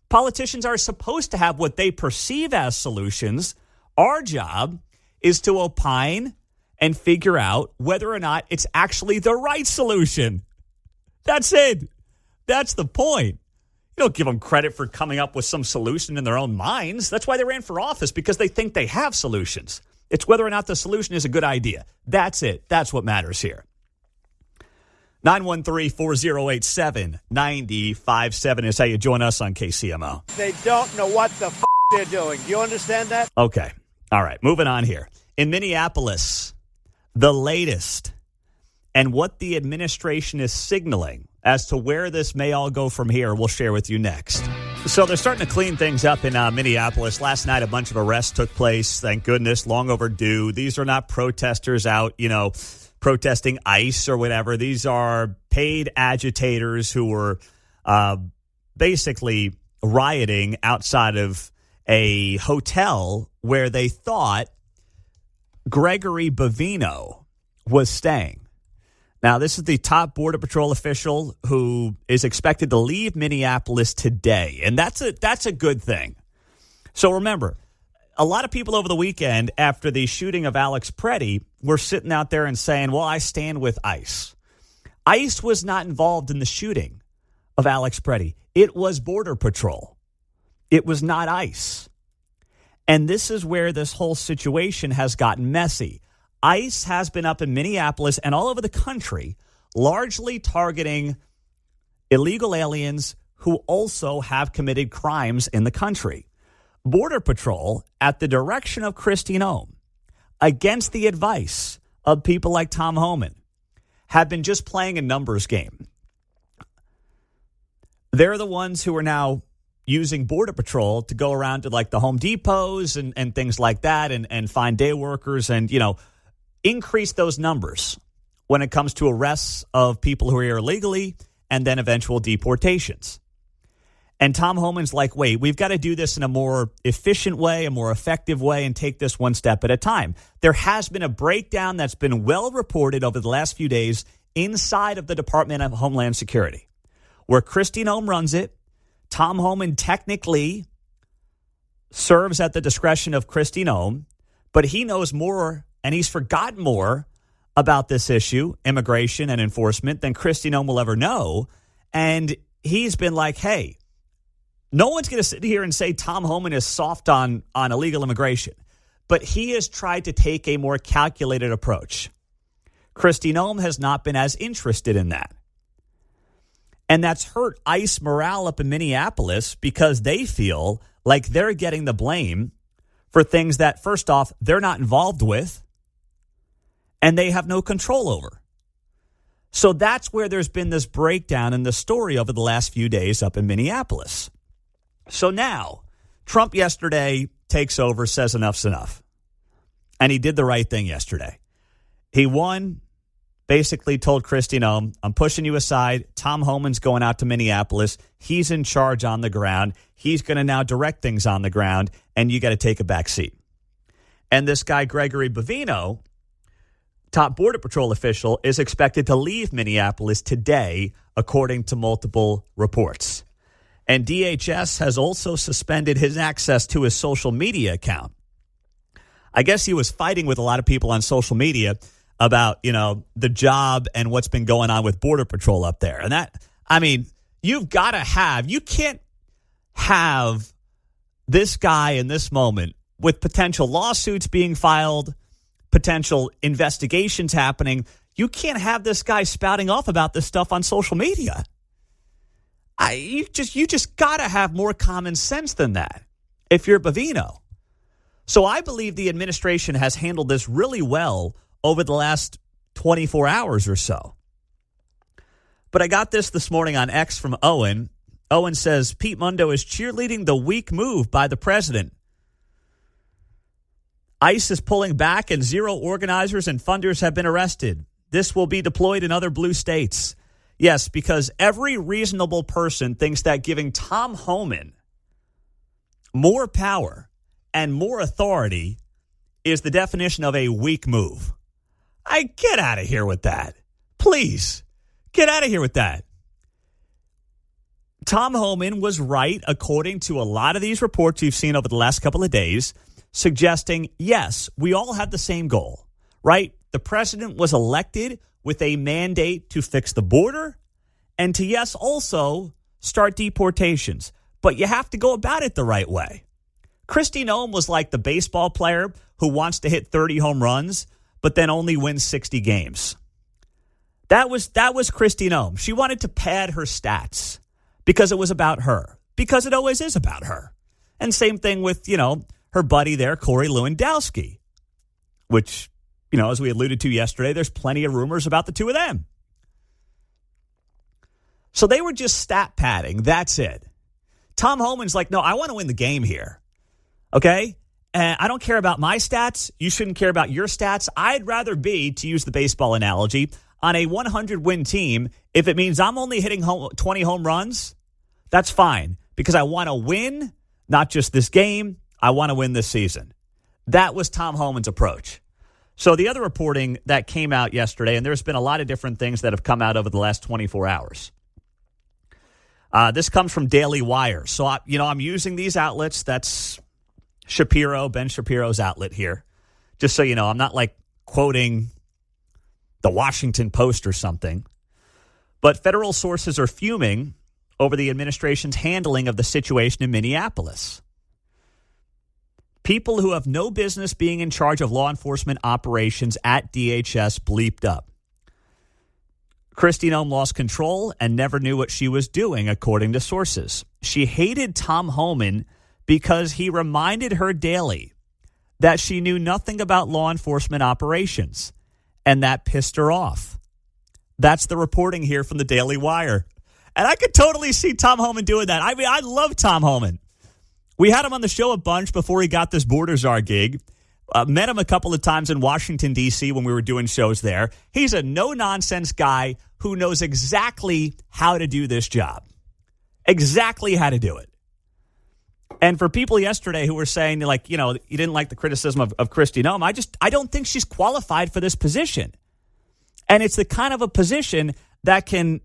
Politicians are supposed to have what they perceive as solutions. Our job is to opine and figure out whether or not it's actually the right solution. That's it. That's the point. You don't give them credit for coming up with some solution in their own minds. That's why they ran for office, because they think they have solutions. It's whether or not the solution is a good idea. That's it. That's what matters here. 913-4087-957 is how you join us on KCMO. They don't know what the they're doing. Do you understand that? Okay. All right. Moving on here. In Minneapolis, the latest and what the administration is signaling as to where this may all go from here, we'll share with you next. So they're starting to clean things up in Minneapolis. Last night, a bunch of arrests took place. Thank goodness. Long overdue. These are not protesters out, protesting ICE or whatever. These are paid agitators who were basically rioting outside of a hotel where they thought Gregory Bovino was staying. Now, this is the top Border Patrol official who is expected to leave Minneapolis today, and that's a good thing. So remember, a lot of people over the weekend after the shooting of Alex Preddy were sitting out there and saying, well, I stand with ICE. ICE was not involved in the shooting of Alex Preddy. It was Border Patrol. It was not ICE. And this is where this whole situation has gotten messy. ICE has been up in Minneapolis and all over the country, largely targeting illegal aliens who also have committed crimes in the country. Border Patrol, at the direction of Kristi Noem, against the advice of people like Tom Homan, have been just playing a numbers game. They're the ones who are now using Border Patrol to go around to like the Home Depots and things like that and find day workers and, increase those numbers when it comes to arrests of people who are here illegally and then eventual deportations. And Tom Homan's like, wait, we've got to do this in a more efficient way, a more effective way, and take this one step at a time. There has been a breakdown that's been well reported over the last few days inside of the Department of Homeland Security, where Kristi Noem runs it. Tom Homan technically serves at the discretion of Kristi Noem, but he knows more and he's forgotten more about this issue, immigration and enforcement, than Kristi Noem will ever know. And he's been like, hey, no one's going to sit here and say Tom Homan is soft on illegal immigration. But he has tried to take a more calculated approach. Kristi Noem has not been as interested in that. And that's hurt ICE morale up in Minneapolis because they feel like they're getting the blame for things that, first off, they're not involved with and they have no control over. So that's where there's been this breakdown in the story over the last few days up in Minneapolis. So now, Trump yesterday takes over, says enough's enough. And he did the right thing yesterday. He won, basically told Kristi Noem, I'm pushing you aside. Tom Homan's going out to Minneapolis. He's in charge on the ground. He's going to now direct things on the ground, and you got to take a back seat. And this guy, Gregory Bovino, top Border Patrol official, is expected to leave Minneapolis today, according to multiple reports. And DHS has also suspended his access to his social media account. I guess he was fighting with a lot of people on social media about, the job and what's been going on with Border Patrol up there. And that, you can't have this guy in this moment with potential lawsuits being filed, potential investigations happening. You can't have this guy spouting off about this stuff on social media. You just got to have more common sense than that if you're Bovino. So I believe the administration has handled this really well over the last 24 hours or so. But I got this morning on X from Owen. Owen says, Pete Mundo is cheerleading the weak move by the president. ICE is pulling back and 0 organizers and funders have been arrested. This will be deployed in other blue states. Yes, because every reasonable person thinks that giving Tom Homan more power and more authority is the definition of a weak move. Get out of here with that. Please, get out of here with that. Tom Homan was right, according to a lot of these reports you've seen over the last couple of days, suggesting, yes, we all have the same goal, right? The president was elected with a mandate to fix the border and to, yes, also start deportations. But you have to go about it the right way. Kristi Noem was like the baseball player who wants to hit 30 home runs, but then only wins 60 games. That was Kristi Noem. She wanted to pad her stats because it was about her, because it always is about her. And same thing with, her buddy there, Corey Lewandowski, which, as we alluded to yesterday, there's plenty of rumors about the two of them. So they were just stat padding. That's it. Tom Homan's like, no, I want to win the game here. Okay? And I don't care about my stats. You shouldn't care about your stats. I'd rather be, to use the baseball analogy, on a 100-win team. If it means I'm only hitting 20 home runs, that's fine. Because I want to win, not just this game. I want to win this season. That was Tom Homan's approach. So the other reporting that came out yesterday, and there's been a lot of different things that have come out over the last 24 hours. This comes from Daily Wire. So, I'm using these outlets. That's Ben Shapiro's outlet here. Just so you know, I'm not like quoting the Washington Post or something. But federal sources are fuming over the administration's handling of the situation in Minneapolis. People who have no business being in charge of law enforcement operations at DHS bleeped up. Kristi Noem lost control and never knew what she was doing, according to sources. She hated Tom Homan because he reminded her daily that she knew nothing about law enforcement operations, and that pissed her off. That's the reporting here from the Daily Wire. And I could totally see Tom Homan doing that. I love Tom Homan. We had him on the show a bunch before he got this Border Czar gig. Met him a couple of times in Washington, D.C. when we were doing shows there. He's a no-nonsense guy who knows exactly how to do this job. Exactly how to do it. And for people yesterday who were saying, you didn't like the criticism of Kristi Noem, I don't think she's qualified for this position. And it's the kind of a position that can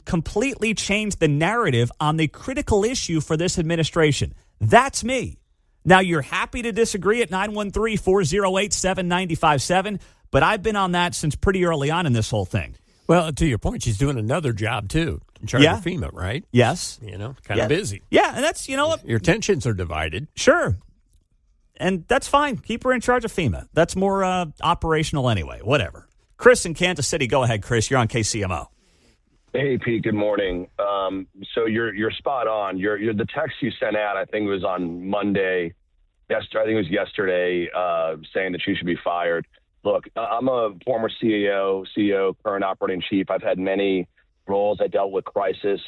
completely change the narrative on the critical issue for this administration. That's me. Now, you're happy to disagree at 913-408-7957, but I've been on that since pretty early on in this whole thing. Well, to your point, she's doing another job, too, in charge of FEMA, right? Yes. Kind of busy. Yeah, and that's, what? Your attentions are divided. Sure. And that's fine. Keep her in charge of FEMA. That's more operational anyway. Whatever. Chris in Kansas City. Go ahead, Chris. You're on KCMO. Hey, Pete. Good morning. So you're spot on. The text you sent out, I think it was on Monday. I think it was yesterday, saying that she should be fired. Look, I'm a former CEO, current operating chief. I've had many roles. I dealt with crisis.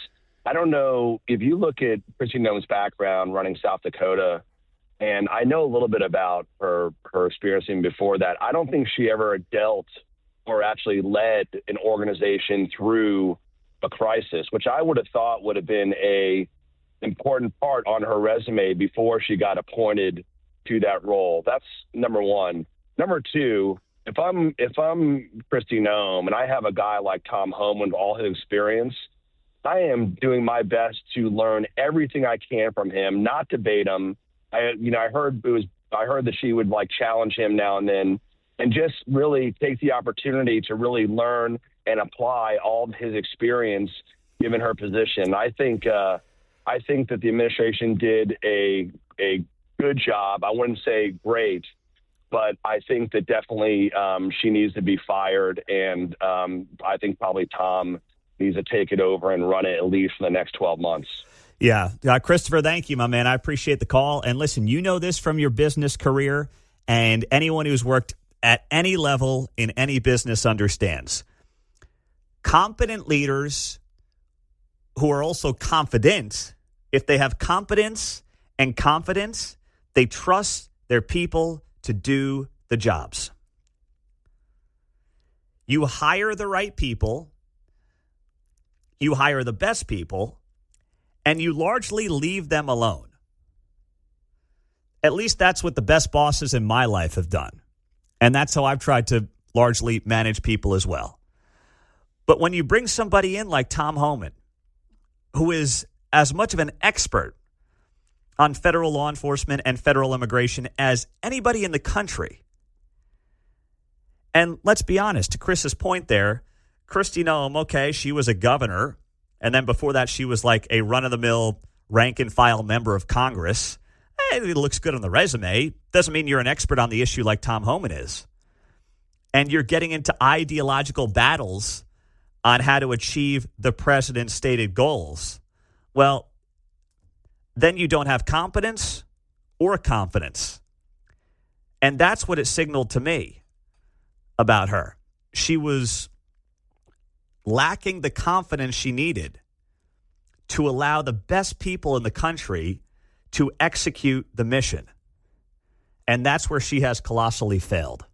I don't know if you look at Kristi Noem's background running South Dakota, and I know a little bit about her experiencing before that. I don't think she ever dealt or actually led an organization through a crisis, which I would have thought would have been a important part on her resume before she got appointed to that role. That's number one. Number two, if I'm Kristi Noem and I have a guy like Tom Homan with all his experience, I am doing my best to learn everything I can from him, not debate him. I heard that she would challenge him now and then, and just really take the opportunity to really learn and apply all of his experience given her position. I think that the administration did a good job. I wouldn't say great, but I think that definitely she needs to be fired, and I think probably Tom needs to take it over and run it at least for the next 12 months. Yeah. Christopher, thank you, my man. I appreciate the call. And listen, you know this from your business career, and anyone who's worked at any level in any business understands. Competent leaders who are also confident, if they have competence and confidence, they trust their people to do the jobs. You hire the right people, you hire the best people, and you largely leave them alone. At least that's what the best bosses in my life have done. And that's how I've tried to largely manage people as well. But when you bring somebody in like Tom Homan, who is as much of an expert on federal law enforcement and federal immigration as anybody in the country, and let's be honest, to Chris's point there, Kristi Noem, okay, she was a governor, and then before that she was like a run-of-the-mill rank-and-file member of Congress. It looks good on the resume. Doesn't mean you're an expert on the issue like Tom Homan is. And you're getting into ideological battles on how to achieve the president's stated goals. Well, then you don't have competence or confidence. And that's what it signaled to me about her. She was lacking the confidence she needed to allow the best people in the country to execute the mission. And that's where she has colossally failed.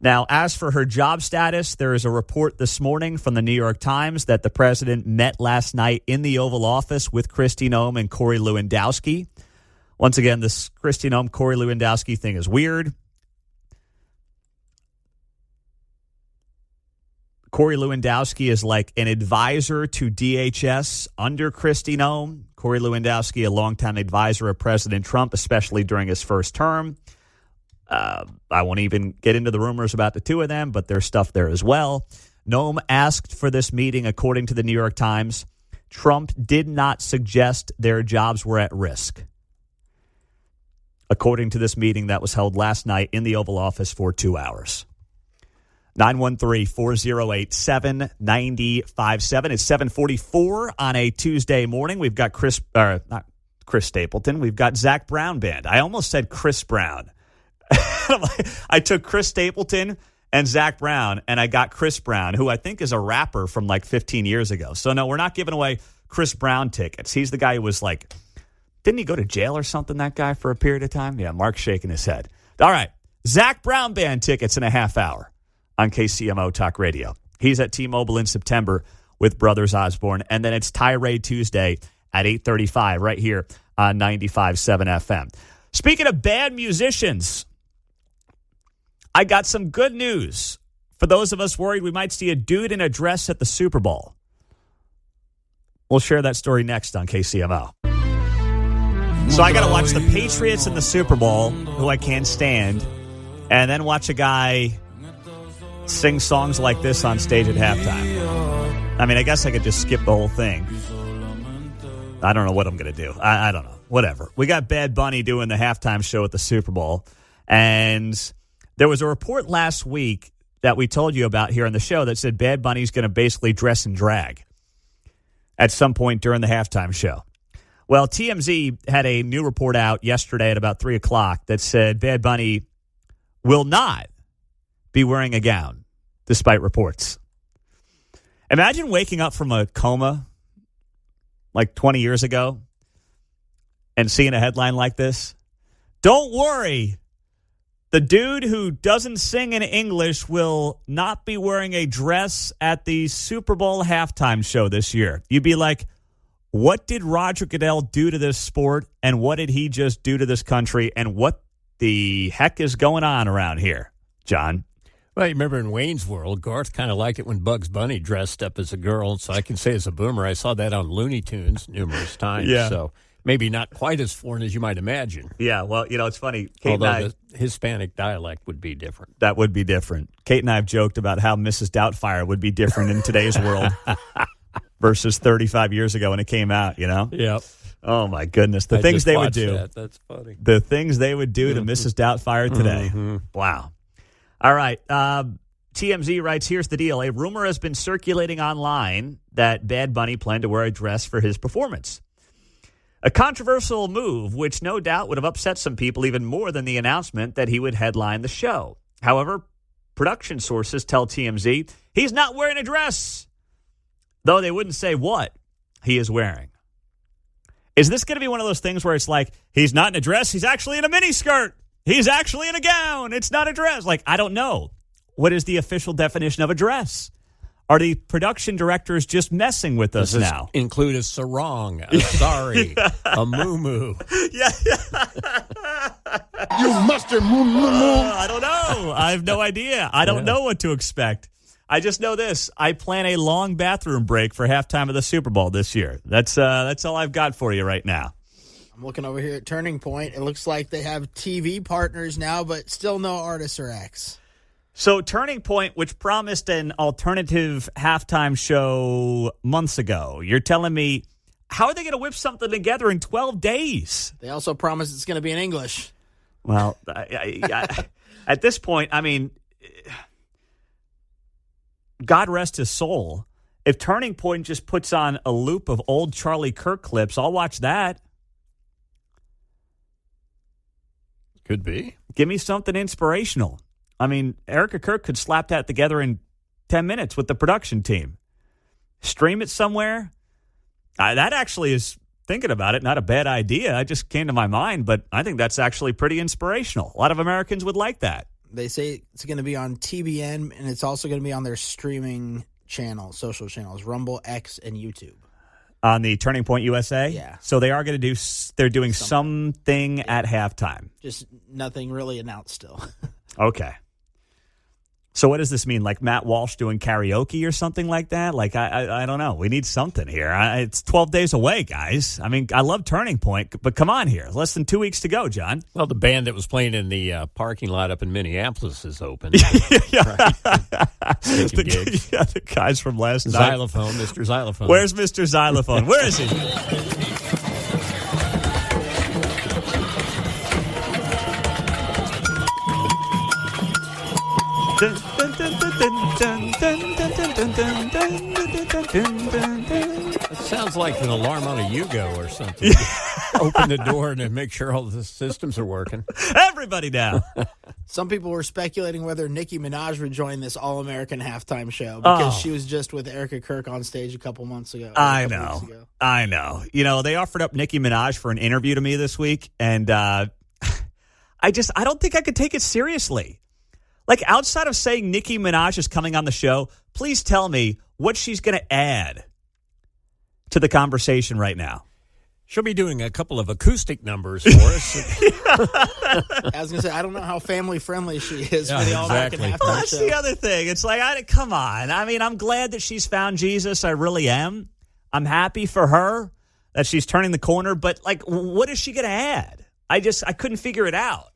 Now, as for her job status, there is a report this morning from the New York Times that the president met last night in the Oval Office with Kristi Noem and Corey Lewandowski. Once again, this Kristi Noem, Corey Lewandowski thing is weird. Corey Lewandowski is like an advisor to DHS under Kristi Noem. Corey Lewandowski, a longtime advisor of President Trump, especially during his first term. I won't even get into the rumors about the two of them, but there's stuff there as well. Noem asked for this meeting, according to the New York Times. Trump did not suggest their jobs were at risk, according to this meeting that was held last night in the Oval Office for 2 hours. 913-408-7957. It's 7:44 on a Tuesday morning. We've got not Chris Stapleton. We've got Zach Brown Band. I almost said Chris Brown. I took Chris Stapleton and Zach Brown, and I got Chris Brown, who I think is a rapper from like 15 years ago. So, no, we're not giving away Chris Brown tickets. He's the guy who was like, didn't he go to jail or something, that guy, for a period of time? Yeah, Mark's shaking his head. All right, Zach Brown Band tickets in a half hour on KCMO Talk Radio. He's at T-Mobile in September with Brothers Osborne, and then it's Tirade Tuesday at 8:35 right here on 95.7 FM. Speaking of bad musicians, I got some good news for those of us worried we might see a dude in a dress at the Super Bowl. We'll share that story next on KCMO. So I got to watch the Patriots in the Super Bowl, who I can't stand, and then watch a guy sing songs like this on stage at halftime. I mean, I guess I could just skip the whole thing. I don't know what I'm going to do. I don't know. Whatever. We got Bad Bunny doing the halftime show at the Super Bowl, and there was a report last week that we told you about here on the show that said Bad Bunny's going to basically dress in drag at some point during the halftime show. Well, TMZ had a new report out yesterday at about 3 o'clock that said Bad Bunny will not be wearing a gown, despite reports. Imagine waking up from a coma like 20 years ago and seeing a headline like this. Don't worry. The dude who doesn't sing in English will not be wearing a dress at the Super Bowl halftime show this year. You'd be like, what did Roger Goodell do to this sport, and what did he just do to this country, and what the heck is going on around here, John? Well, you remember in Wayne's World, Garth kind of liked it when Bugs Bunny dressed up as a girl, so I can say as a boomer, I saw that on Looney Tunes numerous times. Yeah. So maybe not quite as foreign as you might imagine. Yeah, well, it's funny. Kate Although and the Hispanic dialect would be different. That would be different. Kate and I have joked about how Mrs. Doubtfire would be different in today's world versus 35 years ago when it came out, Yep. Oh, my goodness. The I things just they would watched do. that. That's funny. The things they would do to Mrs. Doubtfire today. Mm-hmm. Wow. All right. TMZ writes, here's the deal. A rumor has been circulating online that Bad Bunny planned to wear a dress for his performance. A controversial move, which no doubt would have upset some people even more than the announcement that he would headline the show. However, production sources tell TMZ he's not wearing a dress, though they wouldn't say what he is wearing. Is this going to be one of those things where it's like, he's not in a dress, he's actually in a miniskirt. He's actually in a gown. It's not a dress. Like, I don't know. What is the official definition of a dress? Are the production directors just messing with us Does this now? include a sarong, a sari, a moo-moo? Yeah. You mustard moo-moo. I don't know. I have no idea. I don't know what to expect. I just know this. I plan a long bathroom break for halftime of the Super Bowl this year. That's all I've got for you right now. I'm looking over here at Turning Point. It looks like they have TV partners now, but still no artists or acts. So Turning Point, which promised an alternative halftime show months ago, you're telling me, how are they going to whip something together in 12 days? They also promised it's going to be in English. Well, I, at this point, I mean, God rest his soul. If Turning Point just puts on a loop of old Charlie Kirk clips, I'll watch that. Could be. Give me something inspirational. I mean, Erica Kirk could slap that together in 10 minutes with the production team. Stream it somewhere. That actually is, thinking about it, not a bad idea. It just came to my mind, but I think that's actually pretty inspirational. A lot of Americans would like that. They say it's going to be on TBN, and it's also going to be on their streaming channels, social channels, Rumble, X, and YouTube. On the Turning Point USA? Yeah. So they are going to they're doing something at halftime. Just nothing really announced still. Okay. So what does this mean? Like Matt Walsh doing karaoke or something like that? Like, I don't know. We need something here. It's 12 days away, guys. I mean, I love Turning Point, but come on here. Less than 2 weeks to go, John. Well, the band that was playing in the parking lot up in Minneapolis is open. The, gigs. yeah, the guys from last night. Xylophone, Mr. Xylophone. Where's Mr. Xylophone? Where is he? It sounds like an alarm on a Yugo or something. Open the door and then make sure all the systems are working. Everybody down. Some people were speculating whether Nicki Minaj would join this All-American halftime show because she was just with Erica Kirk on stage a couple months ago. I know. You know, they offered up Nicki Minaj for an interview to me this week, and I don't think I could take it seriously. Like, outside of saying Nicki Minaj is coming on the show, please tell me what she's going to add to the conversation right now. She'll be doing a couple of acoustic numbers for us. I was going to say, I don't know how family-friendly she is for the All-American halftime Well, that's show. the other thing. It's like, come on. I mean, I'm glad that she's found Jesus. I really am. I'm happy for her. that she's turning the corner. But, like, what is she going to add? I couldn't figure it out.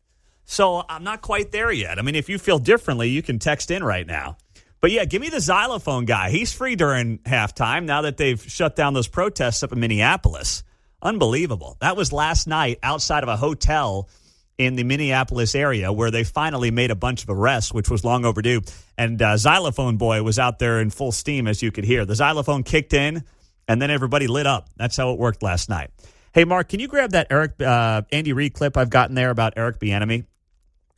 So I'm not quite there yet. I mean, if you feel differently, you can text in right now. But, yeah, give me the xylophone guy. He's free during halftime now that they've shut down those protests up in Minneapolis. Unbelievable. That was last night outside of a hotel in the Minneapolis area where they finally made a bunch of arrests, which was long overdue. And Xylophone Boy was out there in full steam, as you could hear. The xylophone kicked in, and then everybody lit up. That's how it worked last night. Hey, Mark, can you grab that Andy Reid clip I've gotten there about Eric Bieniemy?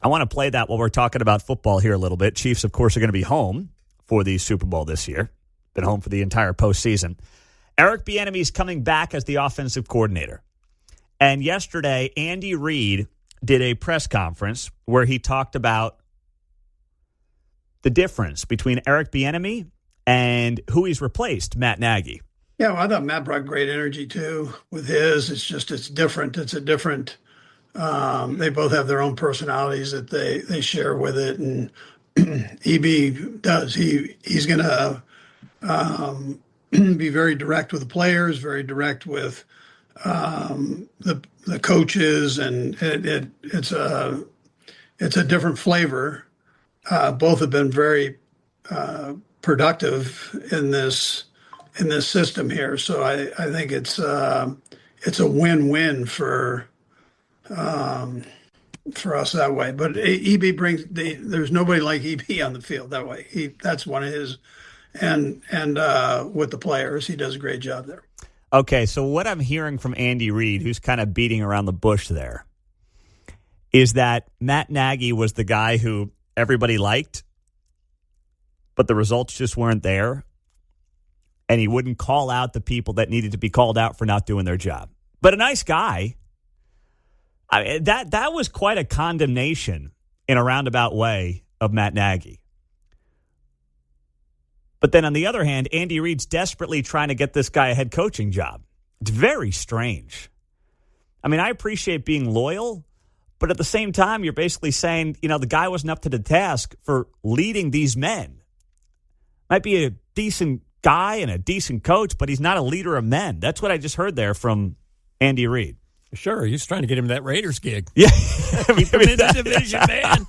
I want to play that while we're talking about football here a little bit. Chiefs, of course, are going to be home for the Super Bowl this year. Been home for the entire postseason. Eric Bieniemy's coming back as the offensive coordinator. And yesterday, Andy Reid did a press conference where he talked about the difference between Eric Bieniemy and who he's replaced, Matt Nagy. Yeah, well, I thought Matt brought great energy, too, with his. It's different. It's a different they both have their own personalities that they share with it. And EB does. He's going to be very direct with the players, very direct with the coaches, and it's a different flavor. Both have been very productive in this system here, so I think it's a win-win for us that way. But EB brings there's nobody like EB on the field that way. That's one of his, and with the players, he does a great job there. Okay, so what I'm hearing from Andy Reid, who's kind of beating around the bush there, is that Matt Nagy was the guy who everybody liked, but the results just weren't there, and he wouldn't call out the people that needed to be called out for not doing their job. But a nice guy. That was quite a condemnation in a roundabout way of Matt Nagy. But then on the other hand, Andy Reid's desperately trying to get this guy a head coaching job. It's very strange. I mean, I appreciate being loyal, but at the same time, you're basically saying, the guy wasn't up to the task for leading these men. Might be a decent guy and a decent coach, but he's not a leader of men. That's what I just heard there from Andy Reid. Sure, he's trying to get him that Raiders gig. Yeah. Keep him in the division, man.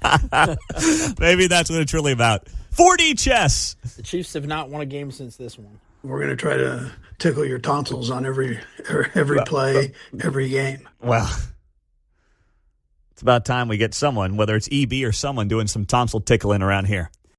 Maybe that's what it's really about. 4D chess. The Chiefs have not won a game since this one. We're going to try to tickle your tonsils on every play, every game. Well, it's about time we get someone, whether it's EB or someone, doing some tonsil tickling around here.